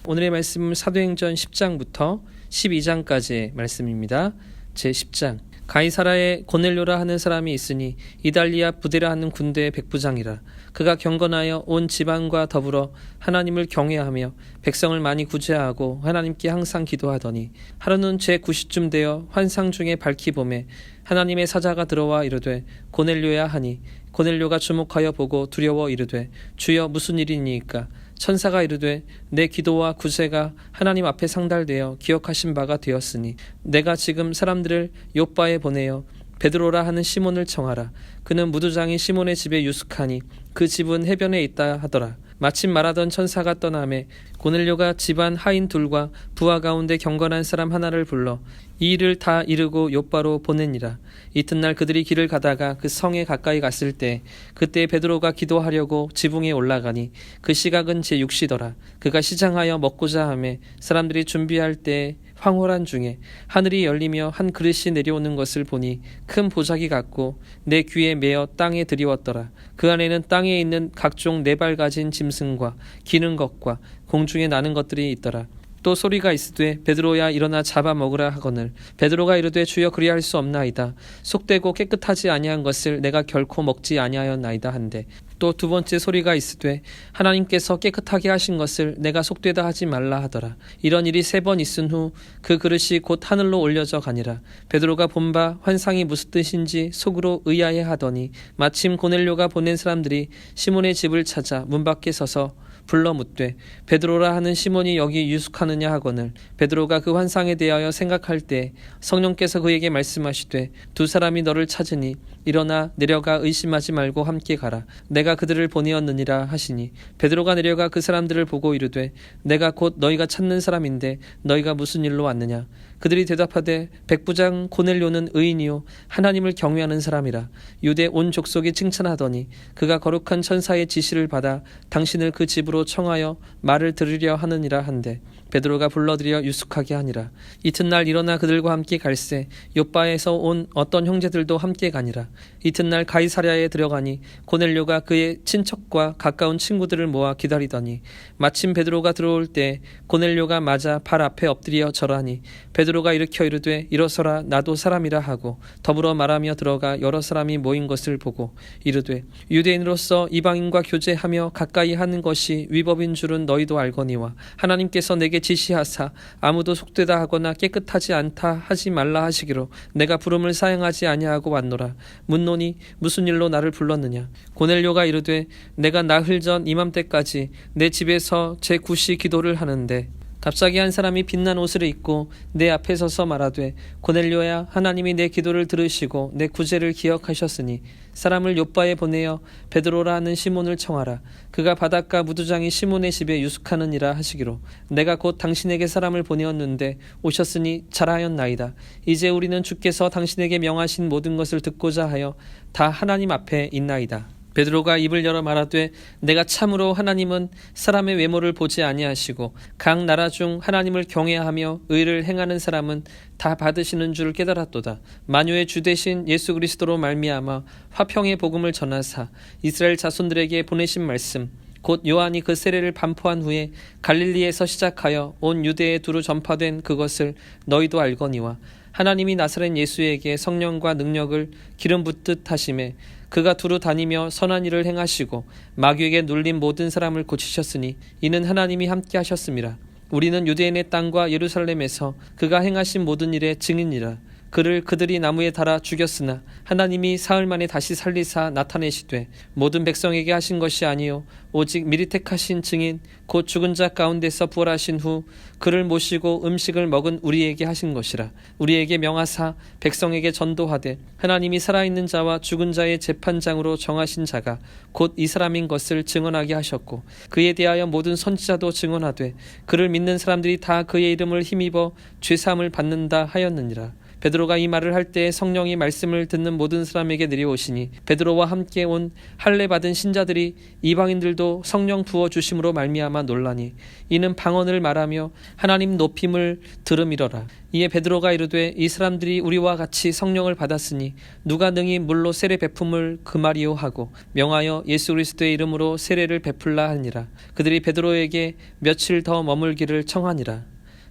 오늘의 말씀은 사도행전 10장부터 12장까지의 말씀입니다. 제10장. 가이사라에 고넬료라 하는 사람이 있으니 이달리아 부데라 하는 군대의 백부장이라. 그가 경건하여 온 지방과 더불어 하나님을 경외하며 백성을 많이 구제하고 하나님께 항상 기도하더니 하루는 제9시쯤 되어 환상 중에 밝히 보매 하나님의 사자가 들어와 이르되 고넬료야 하니 고넬료가 주목하여 보고 두려워 이르되 주여 무슨 일이니이까. 천사가 이르되 내 기도와 구제가 하나님 앞에 상달되어 기억하신 바가 되었으니 내가 지금 사람들을 욥바에 보내어 베드로라 하는 시몬을 청하라. 그는 무두장이 시몬의 집에 유숙하니 그 집은 해변에 있다 하더라. 마침 말하던 천사가 떠나매 고넬료가 집안 하인 둘과 부하 가운데 경건한 사람 하나를 불러 이 일을 다 이르고 욥바로 보내니라. 이튿날 그들이 길을 가다가 그 성에 가까이 갔을 때 그때 베드로가 기도하려고 지붕에 올라가니 그 시각은 제6시더라. 그가 시장하여 먹고자 하매 사람들이 준비할 때 황홀한 중에 하늘이 열리며 한 그릇이 내려오는 것을 보니 큰 보자기 같고 내 귀에 메어 땅에 들이웠더라. 그 안에는 땅에 있는 각종 네 발 가진 짐승과 기는 것과 공중에 나는 것들이 있더라. 또 소리가 있으되 베드로야 일어나 잡아 먹으라 하거늘 베드로가 이르되 주여 그리할 수 없나이다. 속되고 깨끗하지 아니한 것을 내가 결코 먹지 아니하였나이다 한데 또 두 번째 소리가 있으되 하나님께서 깨끗하게 하신 것을 내가 속되다 하지 말라 하더라. 이런 일이 3번 있은 후 그 그릇이 곧 하늘로 올려져 가니라. 베드로가 본 바 환상이 무슨 뜻인지 속으로 의아해 하더니 마침 고넬료가 보낸 사람들이 시몬의 집을 찾아 문 밖에 서서 불러 묻되 베드로라 하는 시몬이 여기 유숙하느냐 하거늘 베드로가 그 환상에 대하여 생각할 때 성령께서 그에게 말씀하시되 두 사람이 너를 찾으니 일어나 내려가 의심하지 말고 함께 가라. 내가 그들을 보내었느니라 하시니 베드로가 내려가 그 사람들을 보고 이르되 내가 곧 너희가 찾는 사람인데 너희가 무슨 일로 왔느냐. 그들이 대답하되 백부장 고넬료는 의인이요 하나님을 경외하는 사람이라. 유대 온 족속이 칭찬하더니 그가 거룩한 천사의 지시를 받아 당신을 그 집으로 청하여 말을 들으려 하느니라 한데 베드로가 불러들여 유숙하게 하니라. 이튿날 일어나 그들과 함께 갈새 욥바에서 온 어떤 형제들도 함께 가니라. 이튿날 가이사랴에 들어가니 고넬료가 그의 친척과 가까운 친구들을 모아 기다리더니 마침 베드로가 들어올 때 고넬료가 맞아 발 앞에 엎드려 절하니 베드로가 일으켜 이르되 일어서라 나도 사람이라 하고 더불어 말하며 들어가 여러 사람이 모인 것을 보고 이르되 유대인으로서 이방인과 교제하며 가까이 하는 것이 위법인 줄은 너희도 알거니와 하나님께서 내게 지시하사 아무도 속되다 하거나 깨끗하지 않다 하지 말라 하시기로 내가 부름을 사양하지 아니하고 왔노라. 묻노니 무슨 일로 나를 불렀느냐. 고넬료가 이르되 내가 나흘 전 이맘때까지 내 집에서 제9시 기도를 하는데 갑자기 한 사람이 빛난 옷을 입고 내 앞에 서서 말하되 고넬료야 하나님이 내 기도를 들으시고 내 구제를 기억하셨으니 사람을 욥바에 보내어 베드로라 하는 시몬을 청하라. 그가 바닷가 무두장이 시몬의 집에 유숙하느니라 하시기로 내가 곧 당신에게 사람을 보내었는데 오셨으니 잘하였나이다. 이제 우리는 주께서 당신에게 명하신 모든 것을 듣고자 하여 다 하나님 앞에 있나이다. 베드로가 입을 열어 말하되 내가 참으로 하나님은 사람의 외모를 보지 아니하시고 각 나라 중 하나님을 경외하며 의를 행하는 사람은 다 받으시는 줄 깨달았도다. 만유의 주 되신 예수 그리스도로 말미암아 화평의 복음을 전하사 이스라엘 자손들에게 보내신 말씀 곧 요한이 그 세례를 반포한 후에 갈릴리에서 시작하여 온 유대에 두루 전파된 그것을 너희도 알거니와 하나님이 나사렛 예수에게 성령과 능력을 기름 붓듯 하심에 그가 두루 다니며 선한 일을 행하시고 마귀에게 눌린 모든 사람을 고치셨으니 이는 하나님이 함께 하셨음이라. 우리는 유대인의 땅과 예루살렘에서 그가 행하신 모든 일의 증인이라. 그를 그들이 나무에 달아 죽였으나 하나님이 사흘 만에 다시 살리사 나타내시되 모든 백성에게 하신 것이 아니요 오직 미리 택하신 증인 곧 죽은 자 가운데서 부활하신 후 그를 모시고 음식을 먹은 우리에게 하신 것이라. 우리에게 명하사 백성에게 전도하되 하나님이 살아있는 자와 죽은 자의 재판장으로 정하신 자가 곧 이 사람인 것을 증언하게 하셨고 그에 대하여 모든 선지자도 증언하되 그를 믿는 사람들이 다 그의 이름을 힘입어 죄사함을 받는다 하였느니라. 베드로가 이 말을 할 때 성령이 말씀을 듣는 모든 사람에게 내려오시니 베드로와 함께 온 할례 받은 신자들이 이방인들도 성령 부어 주심으로 말미암아 놀라니 이는 방언을 말하며 하나님 높임을 들음이러라. 이에 베드로가 이르되 이 사람들이 우리와 같이 성령을 받았으니 누가 능히 물로 세례 베품을 금하리요 하고 명하여 예수 그리스도의 이름으로 세례를 베풀라 하니라. 그들이 베드로에게 며칠 더 머물기를 청하니라.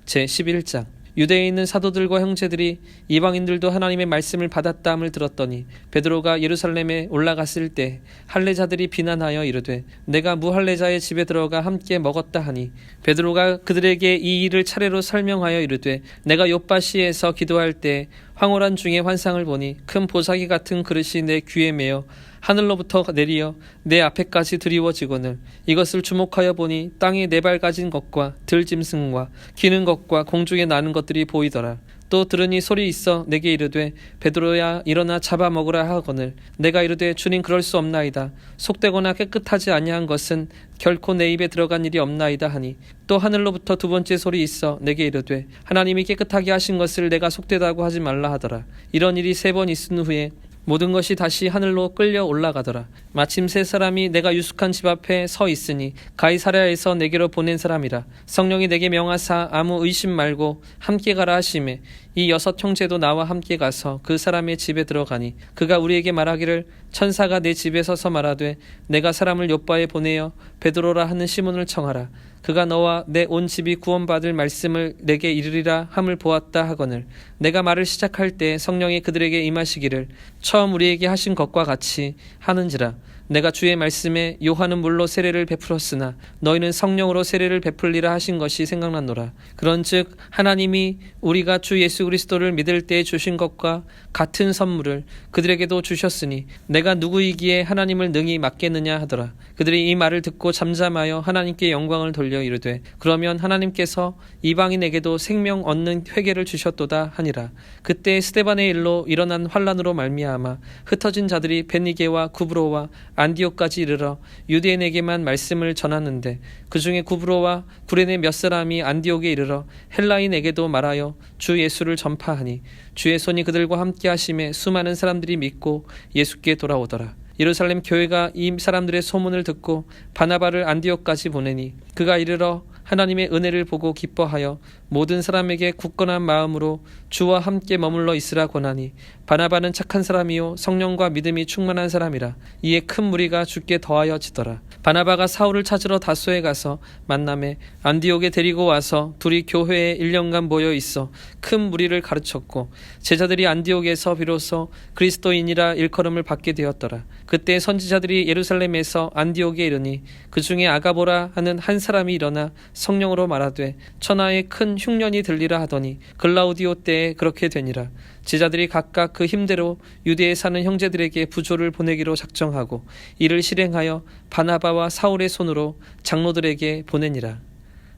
제 11장. 유대에 있는 사도들과 형제들이 이방인들도 하나님의 말씀을 받았다함을 들었더니 베드로가 예루살렘에 올라갔을 때 할례자들이 비난하여 이르되 내가 무할례자의 집에 들어가 함께 먹었다 하니 베드로가 그들에게 이 일을 차례로 설명하여 이르되 내가 욥바시에서 기도할 때 황홀한 중에 환상을 보니 큰 보자기 같은 그릇이 내 귀에 매어 하늘로부터 내리어 내 앞에까지 드리워지거늘 이것을 주목하여 보니 땅에 네 발 가진 것과 들짐승과 기는 것과 공중에 나는 것들이 보이더라. 또 들으니 소리 있어 내게 이르되 베드로야 일어나 잡아먹으라 하거늘 내가 이르되 주님 그럴 수 없나이다. 속되거나 깨끗하지 아니한 것은 결코 내 입에 들어간 일이 없나이다 하니 또 하늘로부터 두 번째 소리 있어 내게 이르되 하나님이 깨끗하게 하신 것을 내가 속되다고 하지 말라 하더라. 이런 일이 세 번 있은 후에 모든 것이 다시 하늘로 끌려 올라가더라. 마침 세 사람이 내가 유숙한 집 앞에 서 있으니 가이사랴에서 내게로 보낸 사람이라. 성령이 내게 명하사 아무 의심 말고 함께 가라 하시매 이 여섯 형제도 나와 함께 가서 그 사람의 집에 들어가니 그가 우리에게 말하기를 천사가 내 집에 서서 말하되 내가 사람을 요바에 보내어 베드로라 하는 시몬을 청하라. 그가 너와 내 온 집이 구원받을 말씀을 내게 이르리라 함을 보았다 하거늘 내가 말을 시작할 때 성령이 그들에게 임하시기를 처음 우리에게 하신 것과 같이 하는지라. 내가 주의 말씀에 요한은 물로 세례를 베풀었으나 너희는 성령으로 세례를 베풀리라 하신 것이 생각났노라. 그런즉 하나님이 우리가 주 예수 그리스도를 믿을 때에 주신 것과 같은 선물을 그들에게도 주셨으니 내가 누구이기에 하나님을 능히 맡겠느냐 하더라. 그들이 이 말을 듣고 잠잠하여 하나님께 영광을 돌려 이르되 그러면 하나님께서 이방인에게도 생명 얻는 회개를 주셨도다 하니라. 그때 스데반의 일로 일어난 환란으로 말미암아 흩어진 자들이 베니게와 구브로와 안디옥까지 이르러 유대인에게만 말씀을 전하는데 그 중에 구브로와 구레네 몇 사람이 안디옥에 이르러 헬라인에게도 말하여 주 예수를 전파하니 주의 손이 그들과 함께 하심에 수많은 사람들이 믿고 예수께 돌아오더라. 예루살렘 교회가 이 사람들의 소문을 듣고 바나바를 안디옥까지 보내니 그가 이르러 하나님의 은혜를 보고 기뻐하여 모든 사람에게 굳건한 마음으로 주와 함께 머물러 있으라 권하니 바나바는 착한 사람이요 성령과 믿음이 충만한 사람이라. 이에 큰 무리가 주께 더하여 지더라. 바나바가 사울을 찾으러 다소에 가서 만남에 안디옥에 데리고 와서 둘이 교회에 1년간 모여 있어 큰 무리를 가르쳤고 제자들이 안디옥에서 비로소 그리스도인이라 일컬음을 받게 되었더라. 그때 선지자들이 예루살렘에서 안디옥에 이르니 그 중에 아가보라 하는 한 사람이 일어나 성령으로 말하되 천하에 큰 흉년이 들리라 하더니 글라우디오 때에 그렇게 되니라. 제자들이 각각 그 힘대로 유대에 사는 형제들에게 부조를 보내기로 작정하고 이를 실행하여 바나바와 사울의 손으로 장로들에게 보내니라.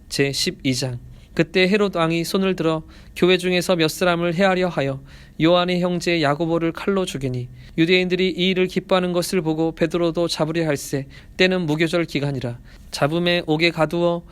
제 12장. 그때 헤롯 왕이 손을 들어 교회 중에서 몇 사람을 해하려 하여 요한의 형제 야고보를 칼로 죽이니 유대인들이 이 일을 기뻐하는 것을 보고 베드로도 잡으려 할세 때는 무교절 기간이라. 잡음에 옥에 가두어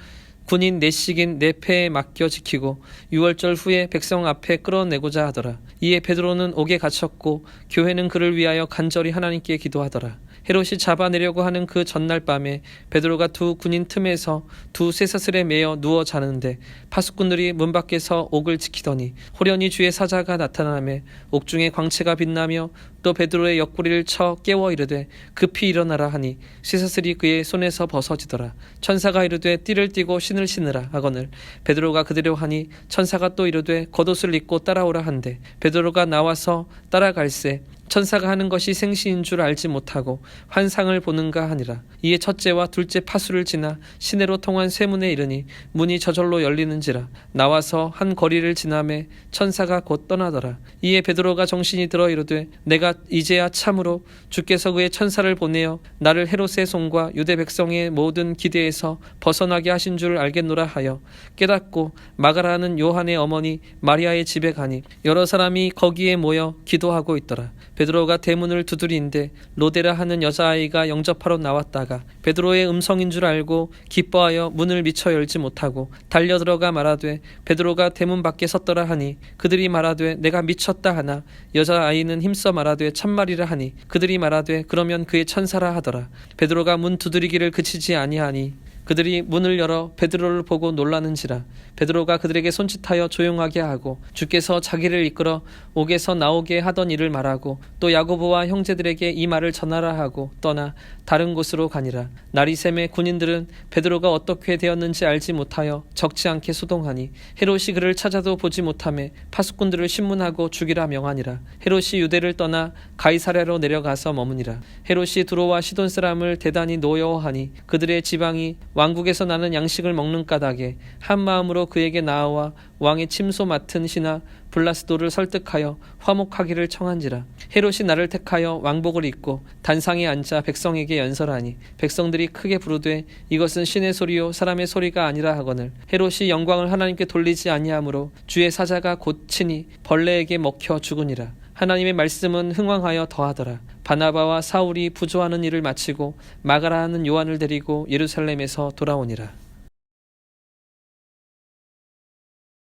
군인 넷씩인 네 패에 맡겨 지키고 6월절 후에 백성 앞에 끌어내고자 하더라. 이에 베드로는 옥에 갇혔고 교회는 그를 위하여 간절히 하나님께 기도하더라. 헤롯이 잡아내려고 하는 그 전날 밤에 베드로가 두 군인 틈에서 두 쇠사슬에 매어 누워 자는데 파수꾼들이 문 밖에서 옥을 지키더니 호련히 주의 사자가 나타나매 옥중에 광채가 빛나며 또 베드로의 옆구리를 쳐 깨워 이르되 급히 일어나라 하니 쇠사슬이 그의 손에서 벗어지더라. 천사가 이르되 띠를 띠고 신을 신으라 하거늘 베드로가 그대로 하니 천사가 또 이르되 겉옷을 입고 따라오라 한대 베드로가 나와서 따라갈새 천사가 하는 것이 생시인 줄 알지 못하고 환상을 보는가 하니라. 이에 첫째와 둘째 파수를 지나 시내로 통한 쇠문에 이르니 문이 저절로 열리는지라. 나와서 한 거리를 지나매 천사가 곧 떠나더라. 이에 베드로가 정신이 들어 이르되 내가 이제야 참으로 주께서 그의 천사를 보내어 나를 헤롯의 손과 유대 백성의 모든 기대에서 벗어나게 하신 줄 알겠노라 하여 깨닫고 마가라는 요한의 어머니 마리아의 집에 가니 여러 사람이 거기에 모여 기도하고 있더라. 베드로가 대문을 두드리는데 로데라 하는 여자아이가 영접하러 나왔다가 베드로의 음성인 줄 알고 기뻐하여 문을 미처 열지 못하고 달려들어가 말하되 베드로가 대문 밖에 섰더라 하니 그들이 말하되 내가 미쳤다 하나 여자아이는 힘써 말하되 참말이라 하니 그들이 말하되 그러면 그의 천사라 하더라. 베드로가 문 두드리기를 그치지 아니하니 그들이 문을 열어 베드로를 보고 놀라는지라. 베드로가 그들에게 손짓하여 조용하게 하고 주께서 자기를 이끌어 옥에서 나오게 하던 일을 말하고 또 야고보와 형제들에게 이 말을 전하라 하고 떠나 다른 곳으로 가니라. 날이 새매 군인들은 베드로가 어떻게 되었는지 알지 못하여 적지 않게 소동하니 헤롯이 그를 찾아도 보지 못하매 파수꾼들을 신문하고 죽이라 명하니라. 헤롯이 유대를 떠나 가이사랴로 내려가서 머무니라. 헤롯이 두로와 시돈 사람을 대단히 노여워하니 그들의 지방이 왕국에서 나는 양식을 먹는 까닭에 한 마음으로 그에게 나아와 왕의 침소 맡은 신하 블라스도를 설득하여 화목하기를 청한지라. 헤롯이 나를 택하여 왕복을 입고 단상에 앉아 백성에게 연설하니 백성들이 크게 부르되 이것은 신의 소리요 사람의 소리가 아니라 하거늘 헤롯이 영광을 하나님께 돌리지 아니하므로 주의 사자가 곧 치니 벌레에게 먹혀 죽으니라. 하나님의 말씀은 흥왕하여 더하더라. 바나바와 사울이 부조하는 일을 마치고 마가라 하는 요한을 데리고 예루살렘에서 돌아오니라.